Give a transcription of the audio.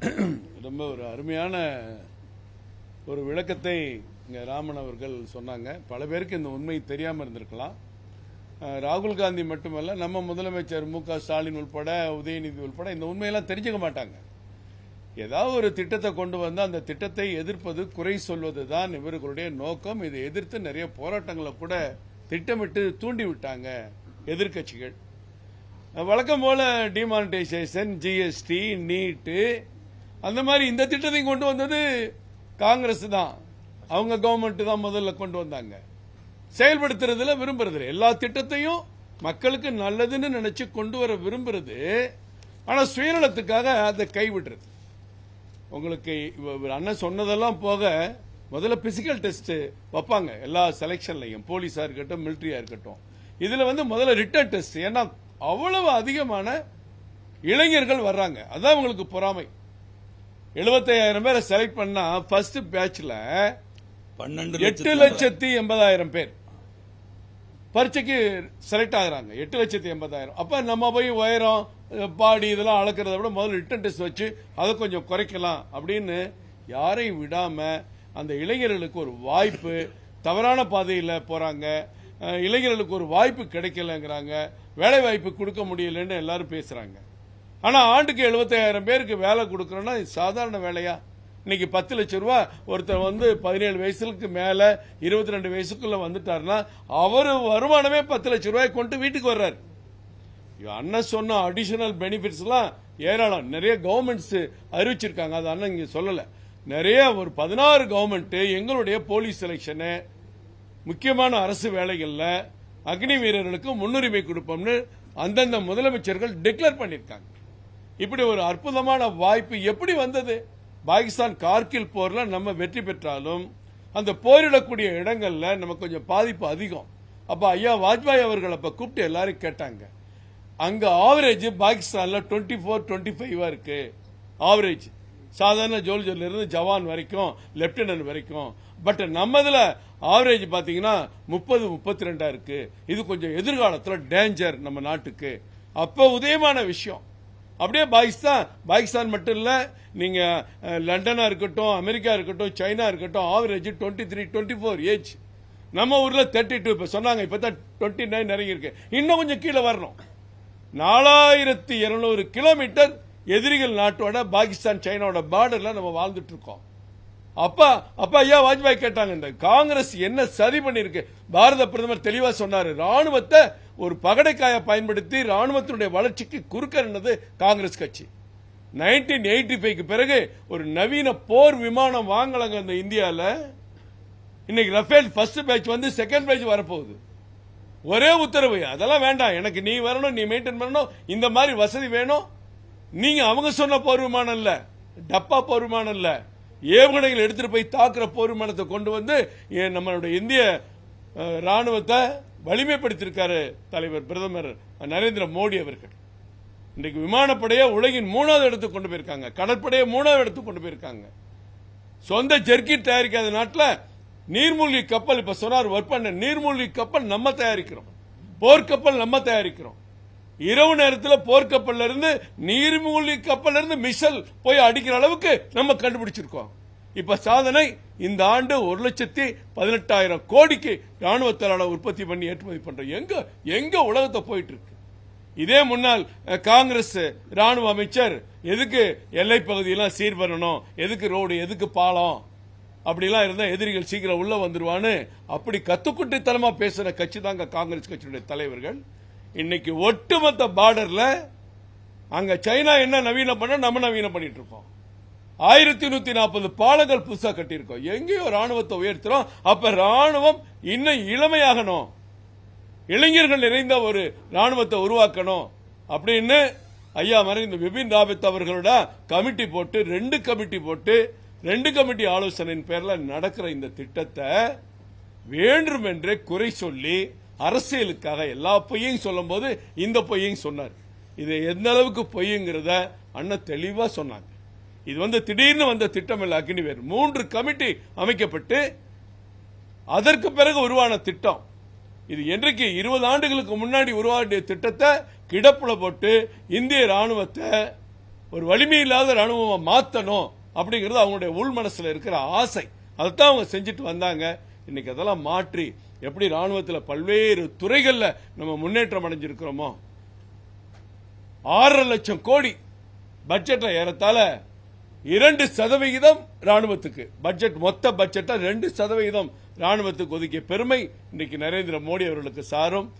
ரொம்ப ஒரு அருமையான ஒரு விளக்கத்தை இங்கே ராமன் அவர்கள் சொன்னாங்க. பல பேருக்கு இந்த உண்மை தெரியாமல் இருந்திருக்கலாம். ராகுல் காந்தி மட்டுமல்ல, நம்ம முதலமைச்சர் மு.க. ஸ்டாலின் உள்பட, உதயநிதி உள்பட இந்த உண்மையெல்லாம் தெரிஞ்சுக்க மாட்டாங்க. ஏதாவது ஒரு திட்டத்தை கொண்டு வந்து அந்த திட்டத்தை எதிர்ப்பது, குறை சொல்வது தான் இவர்களுடைய நோக்கம். இதை எதிர்த்து நிறைய போராட்டங்களை கூட திட்டமிட்டு தூண்டி விட்டாங்க எதிர்கட்சிகள். வழக்கம் போல டிமானிட்டைசேஷன், ஜிஎஸ்டி, நீட்டு, அந்த மாதிரி இந்த திட்டத்தையும் கொண்டு வந்தது காங்கிரஸ் தான். அவங்க கவர்மெண்ட் தான் முதல்ல கொண்டு வந்தாங்க. செயல்படுத்துறதுல விரும்புறது, எல்லா திட்டத்தையும் மக்களுக்கு நல்லதுன்னு நினைச்சு கொண்டு வர விரும்புறது. ஆனா சுயநலத்துக்காக அதை கைவிடுறது. உங்களுக்கு அண்ணன் சொன்னதெல்லாம் போக முதல்ல பிசிக்கல் டெஸ்ட் வைப்பாங்க எல்லா செலெக்ஷன்லையும், போலீஸா இருக்கட்டும், மிலிட்டரியா இருக்கட்டும். இதுல முதல்ல ரிட்டன் டெஸ்ட். ஏன்னா அவ்வளவு அதிகமான இளைஞர்கள் வர்றாங்க. அதான் உங்களுக்கு பொறாமை. 75,000 பேரை செலக்ட் பண்ணா ஃபர்ஸ்ட் பேட்ச்ல 8,80,000 பேர் பரீட்சைக்கு செலக்ட் ஆகுறாங்க. 8,80,000. அப்ப நம்ம போய் உயரம், பாடி இதெல்லாம் அளக்கிறத விட முதல்ல ரிட்டன் டெஸ்ட் வச்சு அதை கொஞ்சம் குறைக்கலாம் அப்படின்னு யாரையும் விடாம அந்த இளைஞர்களுக்கு ஒரு வாய்ப்பு, தவறான பாதையில் போறாங்க, இளைஞர்களுக்கு ஒரு வாய்ப்பு கிடைக்கலங்கிறாங்க, வேலை வாய்ப்பு கொடுக்க முடியலன்னு எல்லாரும் பேசுறாங்க. ஆனா ஆண்டுக்கு 75,000 பேருக்கு வேலை கொடுக்கறோம்னா சாதாரண வேலையா? இன்னைக்கு 10 லட்சம் ரூபாய் ஒருத்தர் 17 வயசுக்கு மேல 22 வயசுக்குள்ள வந்துட்டாருன்னா அவரு வருமானமே 10 லட்சம் ரூபாய் கொண்டு வீட்டுக்கு வர்றாரு. அண்ணன் சொன்ன அடிஷனல் பெனிஃபிட்ஸ் எல்லாம் ஏராளம். நிறைய கவர்மெண்ட்ஸ் அறிவிச்சிருக்காங்க. அது அண்ணன் இங்க சொல்லல. நிறைய ஒரு 16 கவர்மெண்ட் எங்களுடைய போலீஸ் செலெக்ஷனு, முக்கியமான அரசு வேலைகள்ல அக்னி வீரர்களுக்கு முன்னுரிமை கொடுப்போம்னு அந்தந்த முதலமைச்சர்கள் டிக்ளேர் பண்ணிருக்காங்க. இப்படி ஒரு அற்புதமான வாய்ப்பு எப்படி வந்தது? பாகிஸ்தான் கார்கில் போர்ல நம்ம வெற்றி பெற்றாலும் அந்த போரிடக்கூடிய இடங்கள்ல நமக்கு கொஞ்சம் பாதிப்பு அதிகம். அப்ப ஐயா வாஜ்பாய் அவர்கள் அப்ப கூப்பிட்டு எல்லாரும் கேட்டாங்க, அங்க ஆவரேஜ் பாகிஸ்தான்ல 24-25 இருக்கு. ஆவரேஜ் சாதாரண ஜோல்ஜர்ல இருந்து ஜவான் வரைக்கும், லெப்டினன்ட் வரைக்கும். பட் நம்ம இதுல ஆவரேஜ் பாத்தீங்கன்னா 30-32 இருக்கு. இது கொஞ்சம் எதிர்காலத்தில் டேஞ்சர் நம்ம நாட்டுக்கு. அப்ப உதயமான விஷயம். அப்படியே பாகிஸ்தான் மட்டும் இல்ல, நீங்க லண்டனா இருக்கட்டும், அமெரிக்கா இருக்கட்டும், சைனா இருக்கட்டும், ஆவரேஜ் 23-24 ஏஜ். நம்ம ஊர்ல 32. இப்ப சொன்னாங்க இப்பதான் 29 இறங்கி இருக்கு. இன்னும் கொஞ்சம் கீழே வரணும். 4200 கிலோமீட்டர் எதிரிகள் நாட்டோட பாகிஸ்தான் சைனாவோட பார்டர்ல நம்ம வாழ்ந்துட்டு இருக்கோம். அப்ப ஐயா வாஜ்பாய் கேட்டாங்க, இந்த காங்கிரஸ் என்ன சதி பண்ணிருக்கு? பாரத பிரதமர் தெளிவா சொன்னாரு, ராணுவத்தை ஒரு பகடைக்காய பயன்படுத்தி ராணுவத்தினுடைய வளர்ச்சிக்கு குறுக்கறது காங்கிரஸ் கட்சி. 1985க்கு பிறகு ஒரு நவீன போர் விமானம் வாங்கலாங்க இந்த இந்தியால. இன்னைக்கு Rafale first batch second batch வரப்போகுது. ஒரே உத்தரவு, அதெல்லாம் வேண்டாம், எனக்கு நீ வரணும், நீ மெயின்டைன் பண்ணணும், இந்த மாதிரி வசதி வேணும். நீங்க அவங்க சொன்ன போர் விமானம் இல்ல, டப்பா போர் விமானம் இல்ல, ஏவுகணைகள் எடுத்துட்டு போய் தாக்குற போர் விமானத்தை கொண்டு நம்மளுடைய இந்திய ராணுவத்தை வலிமைப்படுத்தியிருக்காரு தலைவர் பிரதமர் நரேந்திர மோடி அவர்கள். இன்றைக்கு விமானப்படையை உலகின் 3வது இடத்துக்கு கொண்டு போயிருக்காங்க, கடற்படையை 3வது இடத்துக்கு கொண்டு போயிருக்காங்க. சொந்த ஜெர்கிட் தயாரிக்காத நாட்டில் நீர்மூழ்கி கப்பல், இப்ப சொன்னார் ஒர்க் பண்ண நீர்மூழ்கி கப்பல் நம்ம தயாரிக்கிறோம், போர்க்கப்பல் நம்ம தயாரிக்கிறோம். இரவு நேரத்தில் போர்க்கப்பல்ல இருந்து, நீர்மூழ்கி கப்பல் இருந்து மிசல் போய் அடிக்கிற அளவுக்கு நம்ம கண்டுபிடிச்சிருக்கோம். இப்ப சாதனை, இந்த ஆண்டு 1,18,000 கோடிக்கு ராணுவ தளவாட உற்பத்தி பண்ணி ஏற்றுமதி பண்றோம். எங்க உலகத்தை போயிட்டு இருக்கு. இதே முன்னாள் காங்கிரஸ் ராணுவ அமைச்சர் எதுக்கு எல்லை பகுதியெல்லாம் சீர் பண்ணணும், எதுக்கு ரோடு, எதுக்கு பாலம், அப்படிலாம் இருந்தா எதிரிகள் சீக்கிரம் உள்ள வந்துருவான்னு அப்படி கத்துக்குட்டித்தனமா பேசுற கட்சி தாங்க காங்கிரஸ் கட்சியுடைய தலைவர்கள். இன்னைக்கு ஒட்டுமொத்த பார்டர்ல அங்க சைனா என்ன நவீனம் பண்ண நம்ம நவீனம் பண்ணிட்டு இருக்கோம். 1140 பாலங்கள் புதுசா கட்டியிருக்கோம். எங்கேயோ ராணுவத்தை உயர்த்துறோம். அப்ப ராணுவம் இன்னும் இளமையாகணும், இளைஞர்கள் நிறைந்த ஒரு ராணுவத்தை உருவாக்கணும் அப்படின்னு ஐயா மறைந்த பிபின் ராவத் அவர்களோட கமிட்டி போட்டு 2 கமிட்டி ஆலோசனையின் பேர்ல நடக்கிற இந்த திட்டத்தை வேண்டுமென்றே குறை சொல்லி அரசியலுக்காக எல்லா பொய்யையும் சொல்லும் போது இந்த பொய்யையும் சொன்னார். இது எந்த அளவுக்கு பொய்யுங்கிறத அண்ணன் தெளிவா சொன்னாங்க. இது திடீர்னு வந்த திட்டம் இல்ல. அக்னிவேர் 3 கமிட்டி அமைக்கப்பட்டு அதற்கு பிறகு உருவான திட்டம். இது என்றைக்கு 20 ஆண்டுகளுக்கு முன்னாடி உருவாக்கிய திட்டத்தை கிடப்புல போட்டு இந்திய ராணுவத்தை ஒரு வலிமை இல்லாத ராணுவமா மாத்தணும் அப்படிங்கிறது அவங்களுடைய உள் மனசுல இருக்கிற ஆசை. அதைத்தான் அவங்க செஞ்சுட்டு வந்தாங்க. இன்னைக்கு அதெல்லாம் மாற்றி எப்படி ராணுவத்தில் பல்வேறு துறைகள்ல நம்ம முன்னேற்றம் அடைஞ்சிருக்கிறோமோ, 6.5 லட்சம் கோடி பட்ஜெட்ல ஏறத்தாழ 2% ராணுவத்துக்கு பட்ஜெட், மொத்த பட்ஜெட்டை 2% ராணுவத்துக்கு ஒதுக்கிய பெருமை இன்னைக்கு நரேந்திர மோடி அவர்களுக்கு சாரும்.